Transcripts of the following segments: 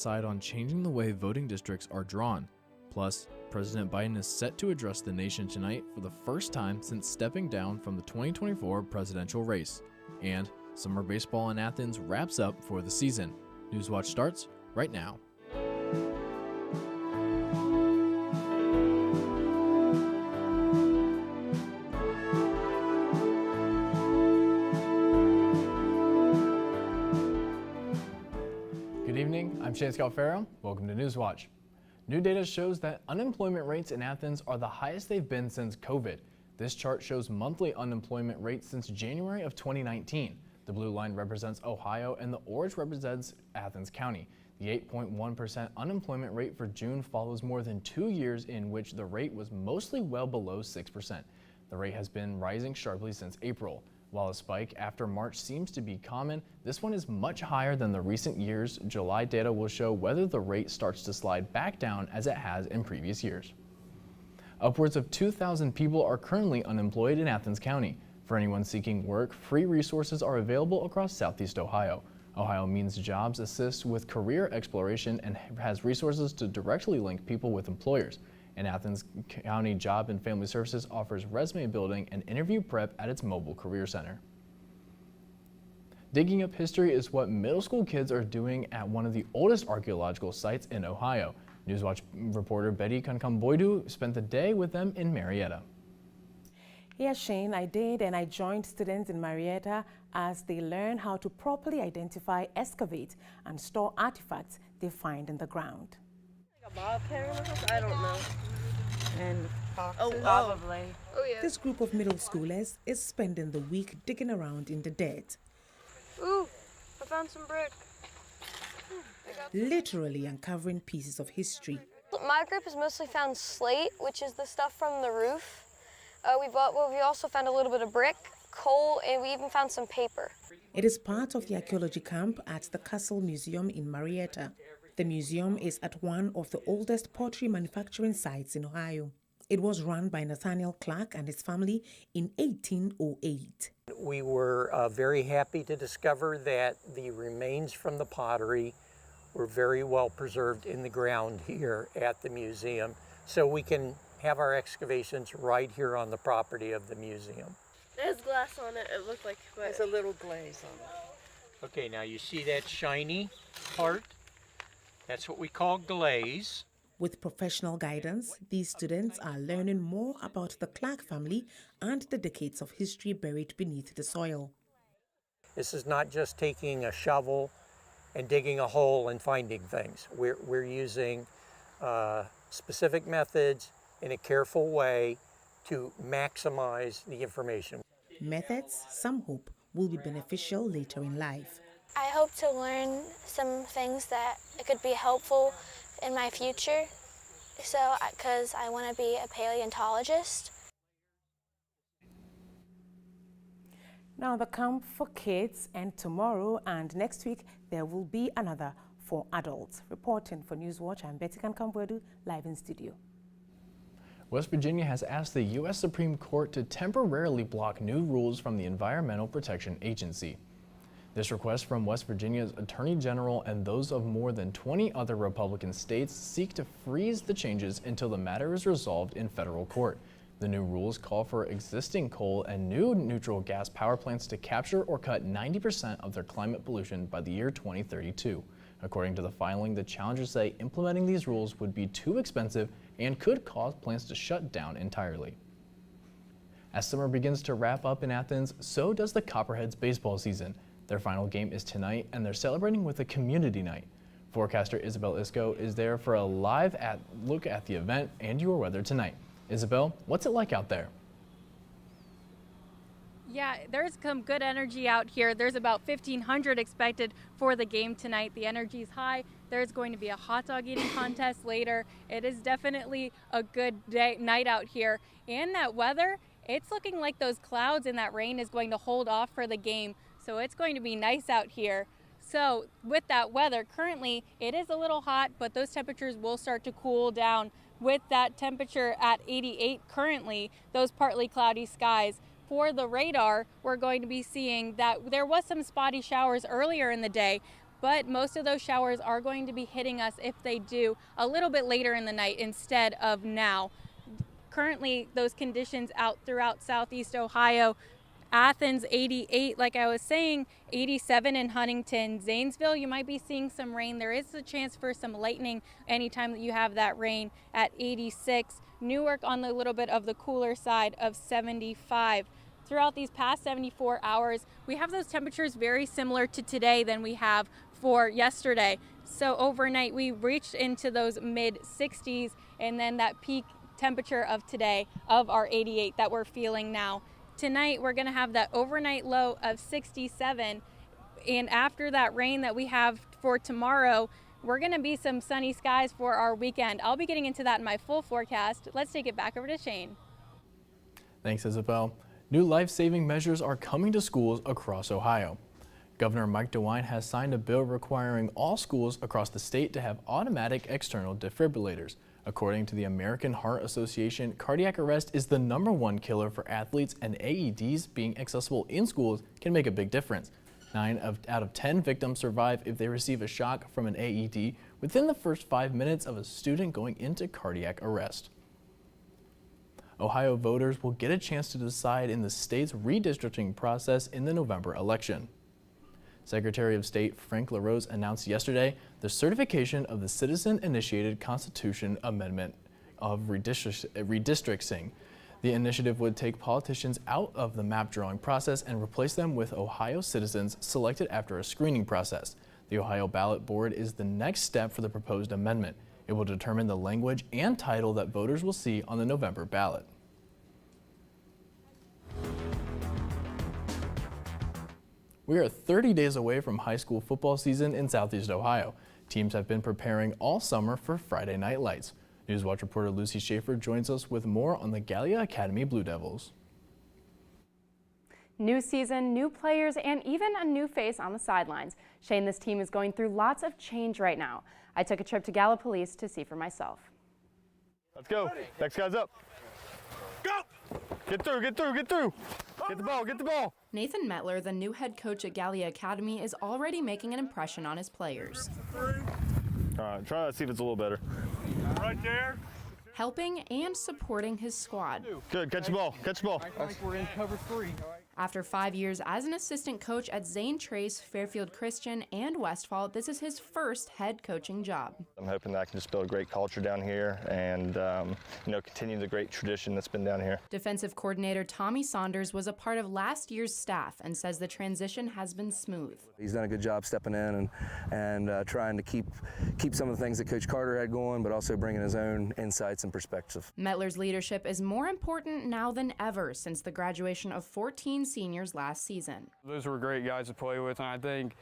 decide on changing the way voting districts are drawn. Plus, President Biden is set to address the nation tonight for the first time since stepping down from the 2024 presidential race. And summer baseball in Athens wraps up for the season. Newswatch starts right now. Good evening, I'm Shane Scalfaro. Welcome to Newswatch. New data shows that unemployment rates in Athens are the highest they've been since COVID. This chart shows monthly unemployment rates since January of 2019. The blue line represents Ohio and the orange represents Athens County. The 8.1% unemployment rate for June follows more than 2 years in which the rate was mostly well below 6%. The rate has been rising sharply since April. While a spike after March seems to be common, this one is much higher than the recent years. July data will show whether the rate starts to slide back down as it has in previous years. Upwards of 2,000 people are currently unemployed in Athens County. For anyone seeking work, free resources are available across Southeast Ohio. Ohio Means Jobs assists with career exploration and has resources to directly link people with employers. And Athens County Job and Family Services offers resume building and interview prep at its mobile career center. Digging up history is what middle school kids are doing at one of the oldest archaeological sites in Ohio. Newswatch reporter Betty Kankamboidu spent the day with them in Marietta. Yes, Shane, I did, and I joined students in Marietta as they learn how to properly identify, excavate, and store artifacts they find in the ground. Like a bobcat? I don't know. And probably. Oh yeah. This group of middle schoolers is spending the week digging around in the dirt. Ooh, I found some brick. Literally uncovering pieces of history. My group has mostly found slate, which is the stuff from the roof. We also found a little bit of brick, coal, and we even found some paper. It is part of the archaeology camp at the Castle Museum in Marietta. The museum is at one of the oldest pottery manufacturing sites in Ohio. It was run by Nathaniel Clark and his family in 1808. We were very happy to discover that the remains from the pottery were very well preserved in the ground here at the museum, so we can have our excavations right here on the property of the museum. It has glass on it. It looked like there's a little glaze on it. Okay, now you see that shiny part? That's what we call glaze. With professional guidance, these students are learning more about the Clark family and the decades of history buried beneath the soil. This is not just taking a shovel and digging a hole and finding things. We're using specific methods in a careful way to maximize the information. Methods some hope will be beneficial later in life. I hope to learn some things that could be helpful in my future, because I want to be a paleontologist. Now the camp for kids ends tomorrow, and next week there will be another for adults. Reporting for Newswatch, I'm Betty Kankamboidu, live in studio. West Virginia has asked the U.S. Supreme Court to temporarily block new rules from the Environmental Protection Agency. This request from West Virginia's Attorney General and those of more than 20 other Republican states seek to freeze the changes until the matter is resolved in federal court. The new rules call for existing coal and new neutral gas power plants to capture or cut 90% of their climate pollution by the year 2032. According to the filing, the challengers say implementing these rules would be too expensive and could cause plants to shut down entirely. As summer begins to wrap up in Athens, so does the Copperheads baseball season. Their final game is tonight, and they're celebrating with a community night. Forecaster Isabel Isco is there for a live look at the event and your weather tonight. Isabel, what's it like out there? Yeah, there's some good energy out here. There's about 1,500 expected for the game tonight. The energy's high. There's going to be a hot dog eating contest later. It is definitely a good night out here. And that weather, it's looking like those clouds and that rain is going to hold off for the game. So it's going to be nice out here. So with that weather, currently it is a little hot, but those temperatures will start to cool down. With that temperature at 88 currently, those partly cloudy skies. For the radar, we're going to be seeing that there was some spotty showers earlier in the day, but most of those showers are going to be hitting us, if they do, a little bit later in the night instead of now. Currently, those conditions out throughout southeast Ohio. Athens 88, like I was saying, 87 in Huntington. Zanesville, you might be seeing some rain. There is a chance for some lightning anytime that you have that rain at 86. Newark on the little bit of the cooler side of 75. Throughout these past 74 hours, we have those temperatures very similar to today than we have for yesterday. So overnight, we reached into those mid 60s, and then that peak temperature of today of our 88 that we're feeling now. Tonight, we're going to have that overnight low of 67, and after that rain that we have for tomorrow, we're going to be some sunny skies for our weekend. I'll be getting into that in my full forecast. Let's take it back over to Shane. Thanks, Isabel. New life-saving measures are coming to schools across Ohio. Governor Mike DeWine has signed a bill requiring all schools across the state to have automatic external defibrillators. According to the American Heart Association, cardiac arrest is the #1 killer for athletes, and AEDs being accessible in schools can make a big difference. 9 out of 10 victims survive if they receive a shock from an AED within the first 5 minutes of a student going into cardiac arrest. Ohio voters will get a chance to decide in the state's redistricting process in the November election. Secretary of State Frank LaRose announced yesterday the certification of the Citizen-Initiated Constitution Amendment of redistricting. The initiative would take politicians out of the map drawing process and replace them with Ohio citizens selected after a screening process. The Ohio Ballot Board is the next step for the proposed amendment. It will determine the language and title that voters will see on the November ballot. We are 30 days away from high school football season in Southeast Ohio. Teams have been preparing all summer for Friday Night Lights. Newswatch reporter Lucy Schaefer joins us with more on the Gallia Academy Blue Devils. New season, new players, and even a new face on the sidelines. Shane, this team is going through lots of change right now. I took a trip to Gallipolis to see for myself. Let's go. Next guy's up. Go! Get through, get through, get through. Get the ball, get the ball. Nathan Metler, the new head coach at Gallia Academy, is already making an impression on his players. All right, try to see if it's a little better. Right there. Helping and supporting his squad. Good, catch the ball, catch the ball. I think we're in cover 3. After 5 years as an assistant coach at Zane Trace, Fairfield Christian, and Westfall, this is his first head coaching job. I'm hoping that I can just build a great culture down here and continue the great tradition that's been down here. Defensive coordinator Tommy Saunders was a part of last year's staff and says the transition has been smooth. He's done a good job stepping in and trying to keep some of the things that Coach Carter had going, but also bringing his own insights and perspective. Metler's leadership is more important now than ever since the graduation of 14 seniors last season. Those were great guys to play with, and I think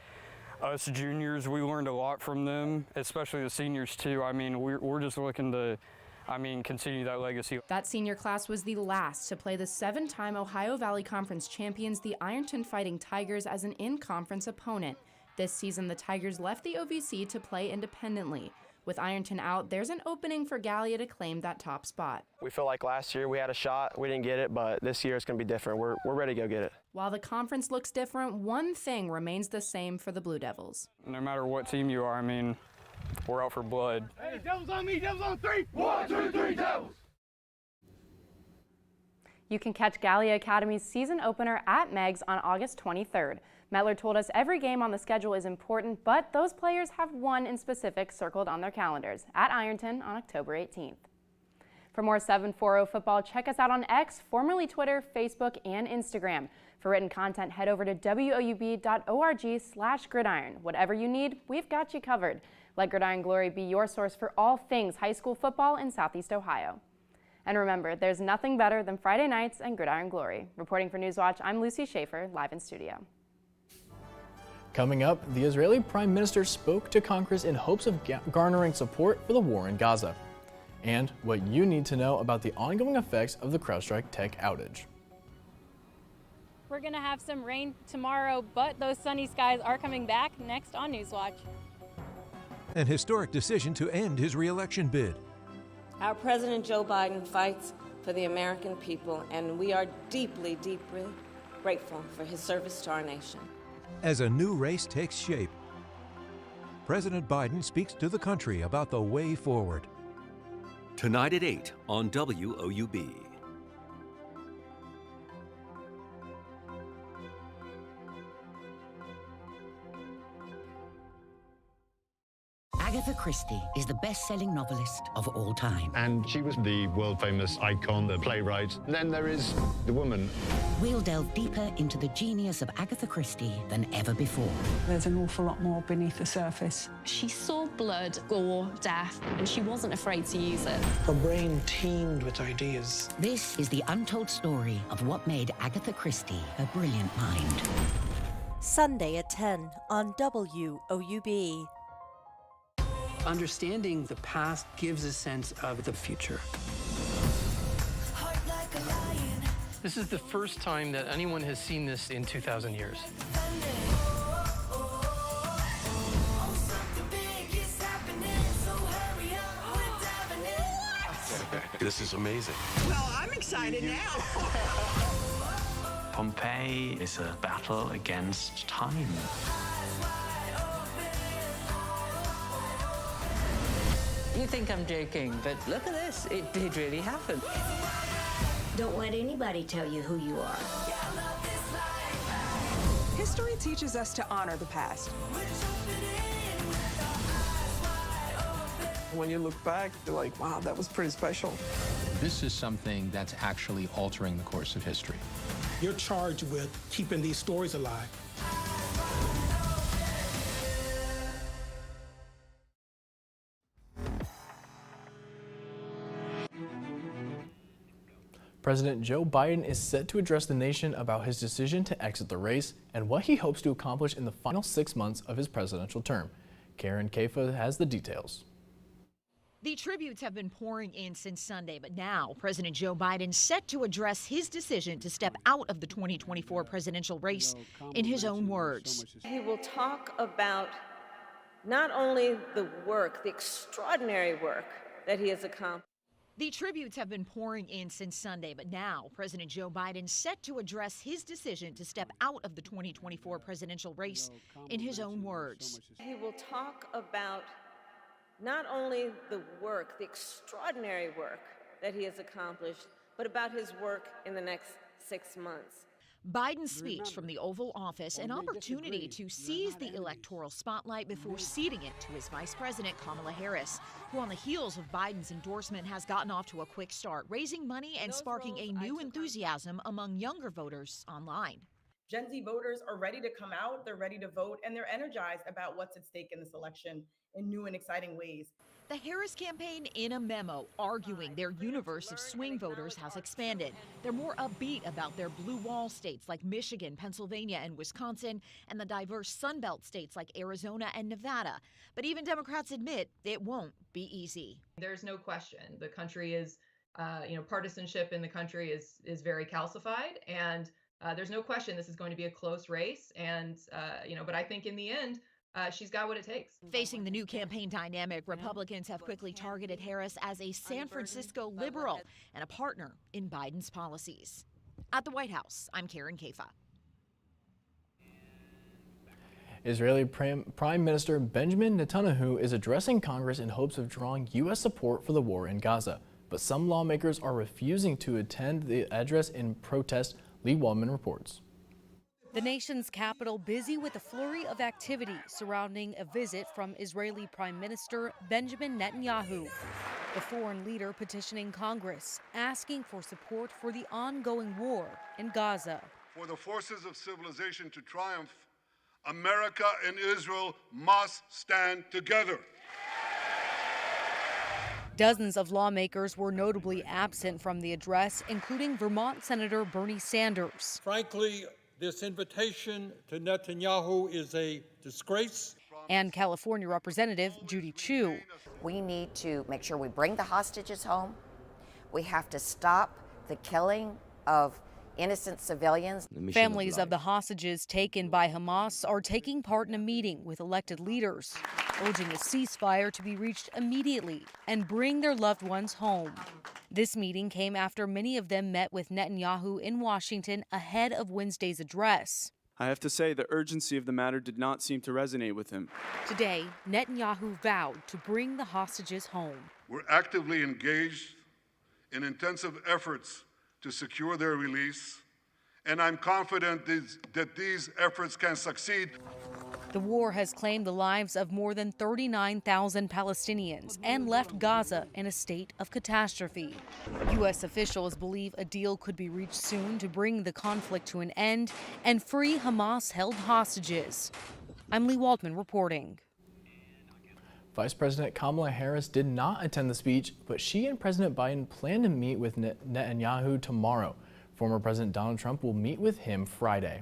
us juniors, we learned a lot from them, especially the seniors too. I mean, we're just looking to continue that legacy. That senior class was the last to play the 7-time Ohio Valley Conference champions, the Ironton Fighting Tigers, as an in-conference opponent. This season, the Tigers left the OVC to play independently. With Ironton out, there's an opening for Gallia to claim that top spot. We feel like last year we had a shot, we didn't get it, but this year it's going to be different. We're ready to go get it. While the conference looks different, one thing remains the same for the Blue Devils. No matter what team you are, we're out for blood. Hey, Devils on me, Devils on 3. 1, 2, 3, Devils! You can catch Gallia Academy's season opener at Meg's on August 23rd. Metler told us every game on the schedule is important, but those players have one in specific circled on their calendars, at Ironton on October 18th. For more 740 football, check us out on X, formerly Twitter, Facebook, and Instagram. For written content, head over to woub.org/gridiron. Whatever you need, we've got you covered. Let Gridiron Glory be your source for all things high school football in Southeast Ohio. And remember, there's nothing better than Friday nights and Gridiron Glory. Reporting for Newswatch, I'm Lucy Schaefer, live in studio. Coming up, the Israeli Prime Minister spoke to Congress in hopes of garnering support for the war in Gaza. And what you need to know about the ongoing effects of the CrowdStrike tech outage. We're going to have some rain tomorrow, but those sunny skies are coming back next on Newswatch. An historic decision to end his re-election bid. Our President Joe Biden fights for the American people, and we are deeply, deeply grateful for his service to our nation. As a new race takes shape. President Biden speaks to the country about the way forward. Tonight at 8 on WOUB. Agatha Christie is the best-selling novelist of all time. And she was the world-famous icon, the playwright. And then there is the woman. We'll delve deeper into the genius of Agatha Christie than ever before. There's an awful lot more beneath the surface. She saw blood, gore, death, and she wasn't afraid to use it. Her brain teemed with ideas. This is the untold story of what made Agatha Christie a brilliant mind. Sunday at 10 on WOUB. Understanding the past gives a sense of the future. This is the first time that anyone has seen this in 2,000 years. This is amazing. Well, I'm excited now. Pompeii is a battle against time. You think I'm joking, but look at this. It did really happen. Don't let anybody tell you who you are. History teaches us to honor the past. When you look back, you're like, wow, that was pretty special. This is something that's actually altering the course of history. You're charged with keeping these stories alive. President Joe Biden is set to address the nation about his decision to exit the race and what he hopes to accomplish in the final 6 months of his presidential term. Karen Kafa has the details. The tributes have been pouring in since Sunday, but now President Joe Biden set to address his decision to step out of the 2024 presidential race in his own words. He will talk about not only the work, the extraordinary work that he has accomplished. The tributes have been pouring in since Sunday, but now President Joe Biden set to address his decision to step out of the 2024 presidential race in his own words. He will talk about not only the work, the extraordinary work that he has accomplished, but about his work in the next 6 months. Biden's speech from the Oval Office, an opportunity to seize the electoral spotlight before ceding it to his Vice President Kamala Harris, who on the heels of Biden's endorsement has gotten off to a quick start, raising money and sparking a new enthusiasm among younger voters online. Gen Z voters are ready to come out, they're ready to vote, and they're energized about what's at stake in this election in new and exciting ways. The Harris campaign in a memo arguing their universe of swing voters has expanded. They're more upbeat about their blue wall states like Michigan, Pennsylvania, and Wisconsin, and the diverse Sun Belt states like Arizona and Nevada. But even Democrats admit it won't be easy. There's no question. The country is, partisanship in the country is very calcified, and there's no question this is going to be a close race. And, but I think in the end, she's got what it takes. Facing the new campaign dynamic, Republicans have quickly targeted Harris as a San Francisco liberal and a partner in Biden's policies. At the White House, I'm Karen Kafa. Israeli Prime Minister Benjamin Netanyahu is addressing Congress in hopes of drawing U.S. support for the war in Gaza. But some lawmakers are refusing to attend the address in protest, Lee Waldman reports. The nation's capital busy with a flurry of activity surrounding a visit from Israeli Prime Minister Benjamin Netanyahu. The foreign leader petitioning Congress, asking for support for the ongoing war in Gaza. For the forces of civilization to triumph, America and Israel must stand together. Dozens of lawmakers were notably absent from the address, including Vermont Senator Bernie Sanders. Frankly, this invitation to Netanyahu is a disgrace. And California Representative Judy Chu. We need to make sure we bring the hostages home. We have to stop the killing of innocent civilians. Families of the hostages taken by Hamas are taking part in a meeting with elected leaders, urging a ceasefire to be reached immediately and bring their loved ones home. This meeting came after many of them met with Netanyahu in Washington ahead of Wednesday's address. I have to say the urgency of the matter did not seem to resonate with him. Today, Netanyahu vowed to bring the hostages home. We're actively engaged in intensive efforts to secure their release, and I'm confident that these efforts can succeed. The war has claimed the lives of more than 39,000 Palestinians and left Gaza in a state of catastrophe. U.S. officials believe a deal could be reached soon to bring the conflict to an end and free Hamas-held hostages. I'm Lee Waldman reporting. Vice President Kamala Harris did not attend the speech, but she and President Biden plan to meet with Netanyahu tomorrow. Former President Donald Trump will meet with him Friday.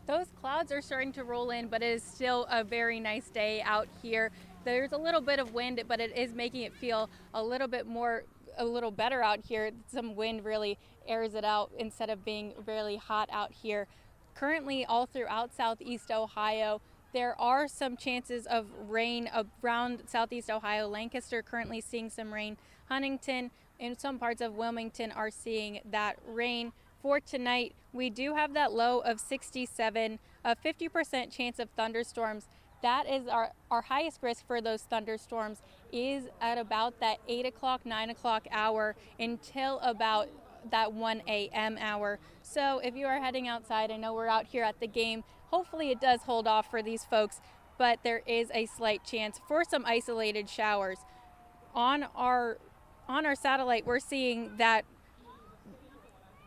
Those clouds are starting to roll in, but it is still a very nice day out here. There's a little bit of wind, but it is making it feel a little better out here. Some wind really airs it out instead of being really hot out here. Currently, all throughout southeast Ohio, there are some chances of rain around southeast Ohio. Lancaster currently seeing some rain. Huntington and some parts of Wilmington are seeing that rain. For tonight, we do have that low of 67, a 50% chance of thunderstorms. That is our highest risk for those thunderstorms is at about that 8 o'clock, 9 o'clock hour until about that 1 a.m. hour. So if you are heading outside, I know we're out here at the game. Hopefully it does hold off for these folks, but there is a slight chance for some isolated showers. On our satellite, we're seeing that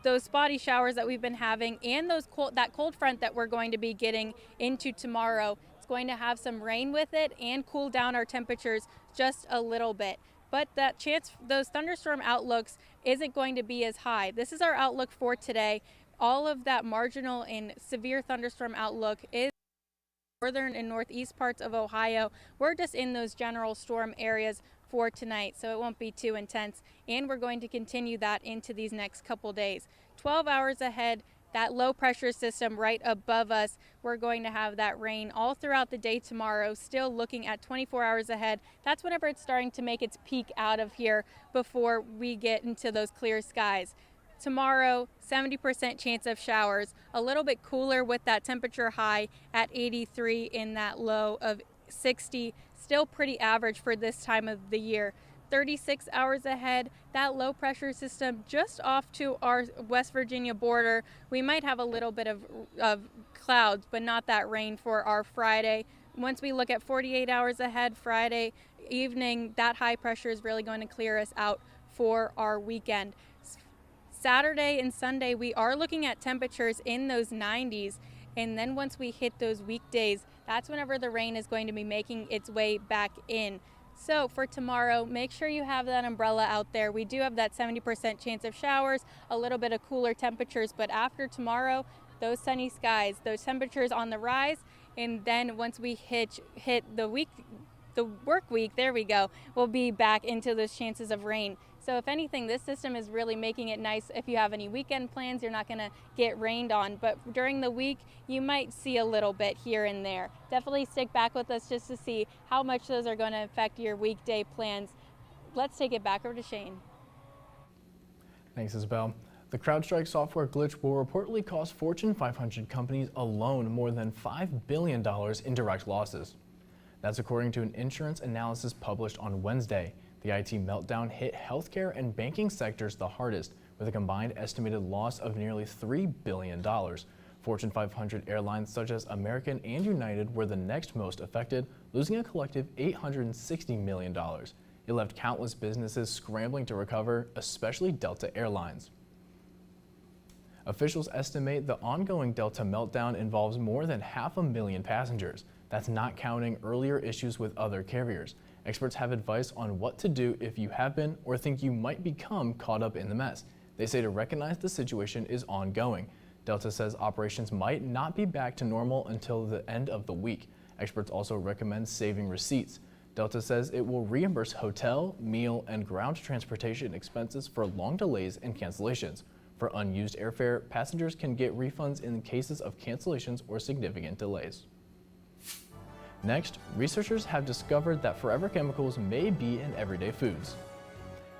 those spotty showers that we've been having and that cold front that we're going to be getting into tomorrow, it's going to have some rain with it and cool down our temperatures just a little bit. But that chance, those thunderstorm outlooks isn't going to be as high. This is our outlook for today. All of that marginal and severe thunderstorm outlook is northern and northeast parts of Ohio. We're just in those general storm areas for tonight, so it won't be too intense, and we're going to continue that into these next couple days. 12 hours ahead, that low pressure system right above us, we're going to have that rain all throughout the day tomorrow. Still looking at 24 hours ahead, that's whenever it's starting to make its peak out of here before we get into those clear skies. Tomorrow, 70% chance of showers, a little bit cooler with that temperature high at 83 in that low of 60. Still pretty average for this time of the year. 36 hours ahead, that low pressure system just off to our West Virginia border. We might have a little bit of clouds, but not that rain for our Friday. Once we look at 48 hours ahead, Friday evening, that high pressure is really going to clear us out for our weekend. Saturday and Sunday, we are looking at temperatures in those 90s. And then once we hit those weekdays, that's whenever the rain is going to be making its way back in. So for tomorrow, make sure you have that umbrella out there. We do have that 70% chance of showers, a little bit of cooler temperatures, but after tomorrow, those sunny skies, those temperatures on the rise, and then once we hit the work week, there we go, we'll be back into those chances of rain. So if anything, this system is really making it nice. If you have any weekend plans, you're not going to get rained on. But during the week, you might see a little bit here and there. Definitely stick back with us just to see how much those are going to affect your weekday plans. Let's take it back over to Shane. Thanks, Isabel. The CrowdStrike software glitch will reportedly cost Fortune 500 companies alone more than $5 billion in direct losses. That's according to an insurance analysis published on Wednesday. The IT meltdown hit healthcare and banking sectors the hardest, with a combined estimated loss of nearly $3 billion. Fortune 500 airlines such as American and United were the next most affected, losing a collective $860 million. It left countless businesses scrambling to recover, especially Delta Airlines. Officials estimate the ongoing Delta meltdown involves more than 500,000 passengers. That's not counting earlier issues with other carriers. Experts have advice on what to do if you have been or think you might become caught up in the mess. They say to recognize the situation is ongoing. Delta says operations might not be back to normal until the end of the week. Experts also recommend saving receipts. Delta says it will reimburse hotel, meal, and ground transportation expenses for long delays and cancellations. For unused airfare, passengers can get refunds in cases of cancellations or significant delays. Next, researchers have discovered that forever chemicals may be in everyday foods.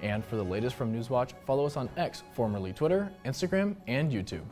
And for the latest from Newswatch, follow us on X, formerly Twitter, Instagram, and YouTube.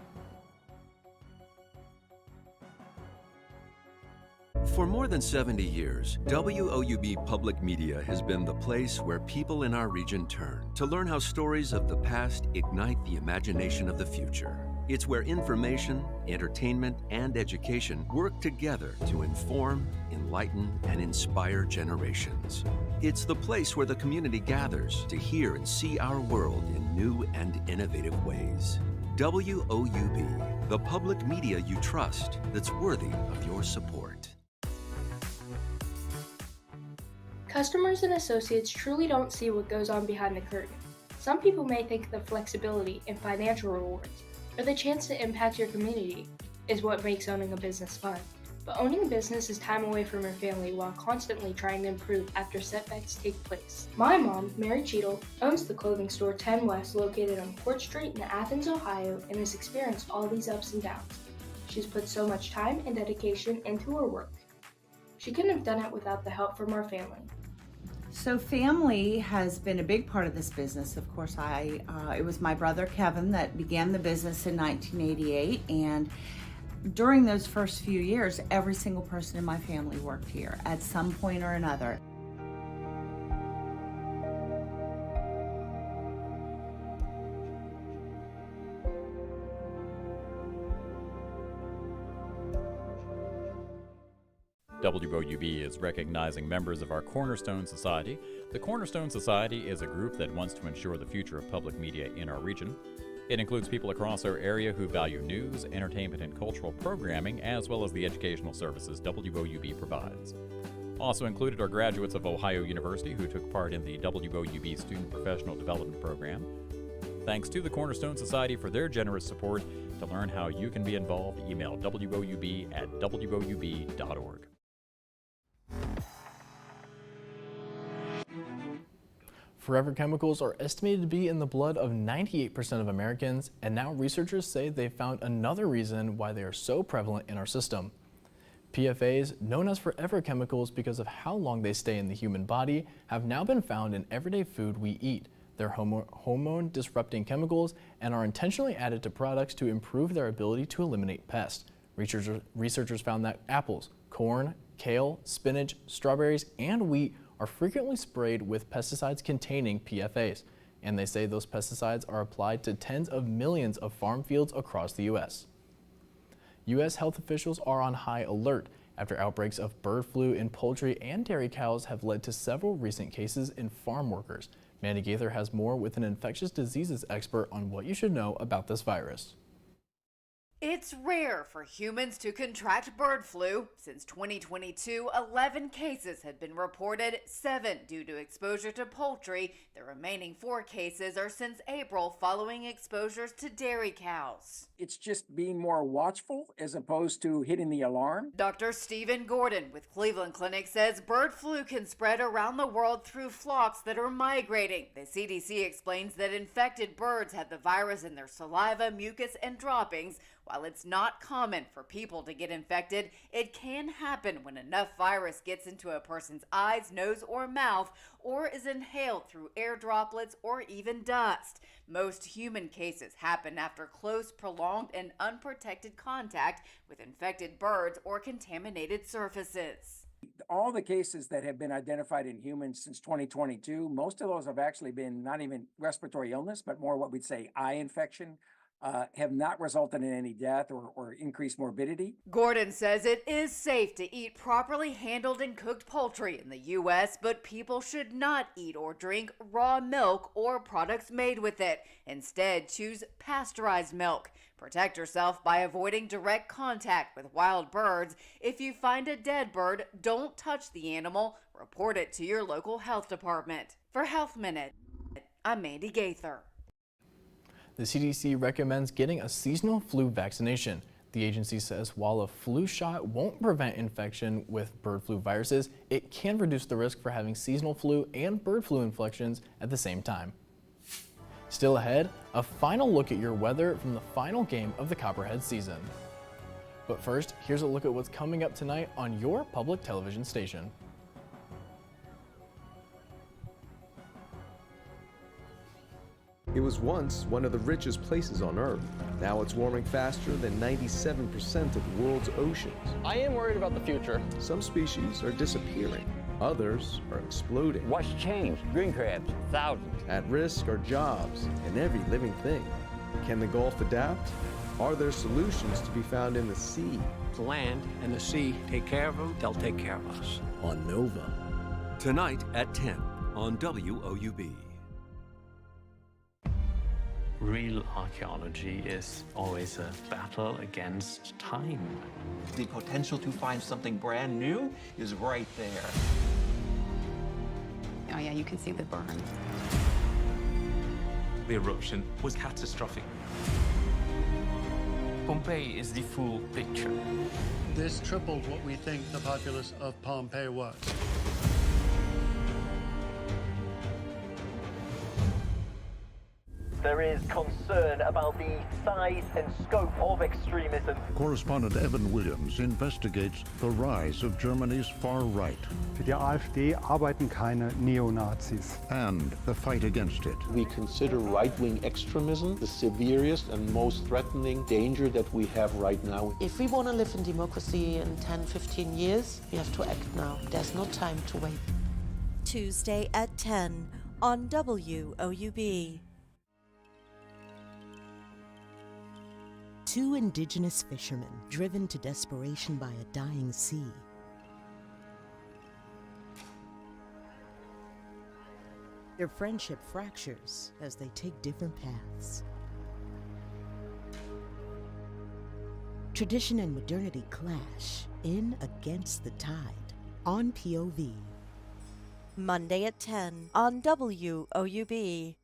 For more than 70 years, WOUB Public Media has been the place where people in our region turn to learn how stories of the past ignite the imagination of the future. It's where information, entertainment, and education work together to inform, enlighten, and inspire generations. It's the place where the community gathers to hear and see our world in new and innovative ways. WOUB, the public media you trust that's worthy of your support. Customers and associates truly don't see what goes on behind the curtain. Some people may think the flexibility and financial rewards, or the chance to impact your community, is what makes owning a business fun. But owning a business is time away from your family while constantly trying to improve after setbacks take place. My mom, Mary Cheadle, owns the clothing store 10 West located on Court Street in Athens, Ohio, and has experienced all these ups and downs. She's put so much time and dedication into her work. She couldn't have done it without the help from our family. So family has been a big part of this business. Of course, it was my brother Kevin that began the business in 1988, and during those first few years, every single person in my family worked here at some point or another. WOUB is recognizing members of our Cornerstone Society. The Cornerstone Society is a group that wants to ensure the future of public media in our region. It includes people across our area who value news, entertainment, and cultural programming, as well as the educational services WOUB provides. Also included are graduates of Ohio University who took part in the WOUB Student Professional Development Program. Thanks to the Cornerstone Society for their generous support. To learn how you can be involved, email woub@woub.org. Forever chemicals are estimated to be in the blood of 98% of Americans, and now researchers say they've found another reason why they are so prevalent in our system. PFAs, known as forever chemicals because of how long they stay in the human body, have now been found in everyday food we eat. They're hormone-disrupting chemicals and are intentionally added to products to improve their ability to eliminate pests. Researchers found that apples, corn, kale, spinach, strawberries, and wheat are frequently sprayed with pesticides containing PFAs, and they say those pesticides are applied to tens of millions of farm fields across the U.S. U.S. health officials are on high alert after outbreaks of bird flu in poultry and dairy cows have led to several recent cases in farm workers. Mandy Gaither has more with an infectious diseases expert on what you should know about this virus. It's rare for humans to contract bird flu. Since 2022, 11 cases had been reported, 7 due to exposure to poultry. The remaining 4 cases are since April following exposures to dairy cows. It's just being more watchful as opposed to hitting the alarm. Dr. Stephen Gordon with Cleveland Clinic says bird flu can spread around the world through flocks that are migrating. The CDC explains that infected birds have the virus in their saliva, mucus, and droppings. While it's not common for people to get infected, it can happen when enough virus gets into a person's eyes, nose, or mouth, or is inhaled through air droplets or even dust. Most human cases happen after close, prolonged, and unprotected contact with infected birds or contaminated surfaces. All the cases that have been identified in humans since 2022, most of those have actually been not even respiratory illness, but more what we'd say eye infection. Have not resulted in any death or increased morbidity. Gordon says it is safe to eat properly handled and cooked poultry in the U.S., but people should not eat or drink raw milk or products made with it. Instead, choose pasteurized milk. Protect yourself by avoiding direct contact with wild birds. If you find a dead bird, don't touch the animal. Report it to your local health department. For Health Minute, I'm Mandy Gaither. The CDC recommends getting a seasonal flu vaccination. The agency says while a flu shot won't prevent infection with bird flu viruses, it can reduce the risk for having seasonal flu and bird flu infections at the same time. Still ahead, a final look at your weather from the final game of the Copperhead season. But first, here's a look at what's coming up tonight on your public television station. It was once one of the richest places on Earth. Now it's warming faster than 97% of the world's oceans. I am worried about the future. Some species are disappearing. Others are exploding. What's changed? Green crabs, thousands. At risk are jobs and every living thing. Can the Gulf adapt? Are there solutions to be found in the sea? The land and the sea take care of them, they'll take care of us. On Nova. Tonight at 10 on WOUB. Real archaeology is always a battle against time. The potential to find something brand new is right there. Oh yeah, you can see the burn. The eruption was catastrophic. Pompeii is the full picture. This tripled what we think the populace of Pompeii was. There is concern about the size and scope of extremism. Correspondent Evan Williams investigates the rise of Germany's far right. Für die AfD arbeiten keine Neonazis. And the fight against it. We consider right-wing extremism the severest and most threatening danger that we have right now. If we want to live in democracy in 10, 15 years, we have to act now. There's no time to wait. Tuesday at 10 on WOUB. Two indigenous fishermen driven to desperation by a dying sea. Their friendship fractures as they take different paths. Tradition and modernity clash in Against the Tide on POV. Monday at 10 on WOUB.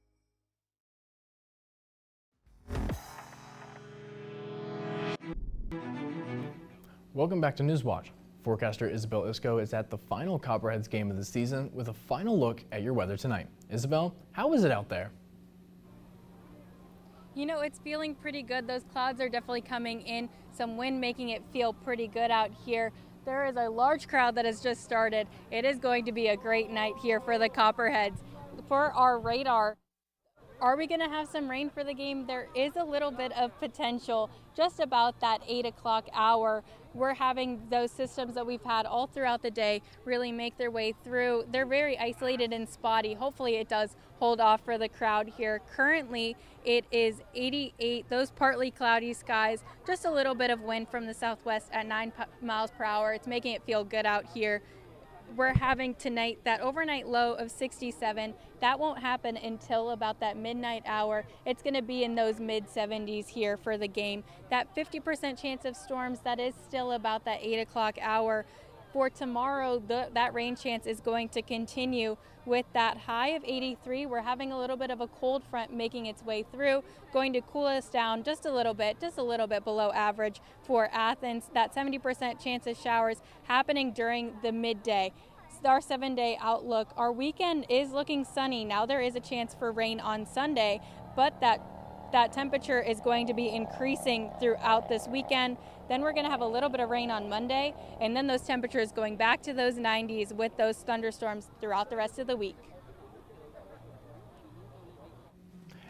Welcome back to Newswatch. Forecaster Isabel Isco is at the final Copperheads game of the season with a final look at your weather tonight. Isabel, how is it out there? You know, it's feeling pretty good. Those clouds are definitely coming in. Some wind making it feel pretty good out here. There is a large crowd that has just started. It is going to be a great night here for the Copperheads. For our radar, are we going to have some rain for the game? There is a little bit of potential just about that 8 o'clock hour. We're having those systems that we've had all throughout the day really make their way through. They're very isolated and spotty. Hopefully it does hold off for the crowd here. Currently it is 88, those partly cloudy skies, just a little bit of wind from the southwest at 9 miles per hour. It's making it feel good out here. We're having tonight that overnight low of 67. That won't happen until about that midnight hour. It's going to be in those mid 70s here for the game. That 50% chance of storms, that is still about that 8 o'clock hour. For tomorrow, that rain chance is going to continue with that high of 83. We're having a little bit of a cold front making its way through, going to cool us down just a little bit below average for Athens. That 70% chance of showers happening during the midday. Our 7-day outlook, our weekend is looking sunny. Now there is a chance for rain on Sunday, but that temperature is going to be increasing throughout this weekend. Then we're going to have a little bit of rain on Monday, and then those temperatures going back to those 90s with those thunderstorms throughout the rest of the week.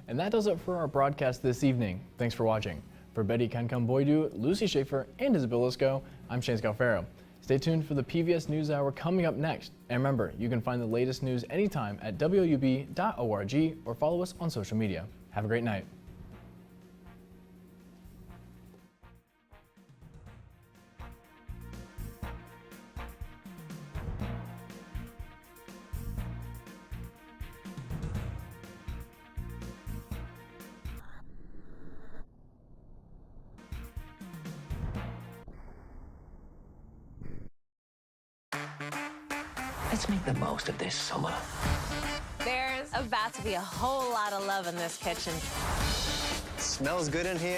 And that does it for our broadcast this evening. Thanks for watching. For Betty Kankamboidu, Lucy Schaefer, and Isabel Isco, I'm Shane Scalfaro. Stay tuned for the PVS News Hour coming up next. And remember, you can find the latest news anytime at woub.org or follow us on social media. Have a great night. Let's make the most of this summer. There's about to be a whole lot of love in this kitchen. Smells good in here.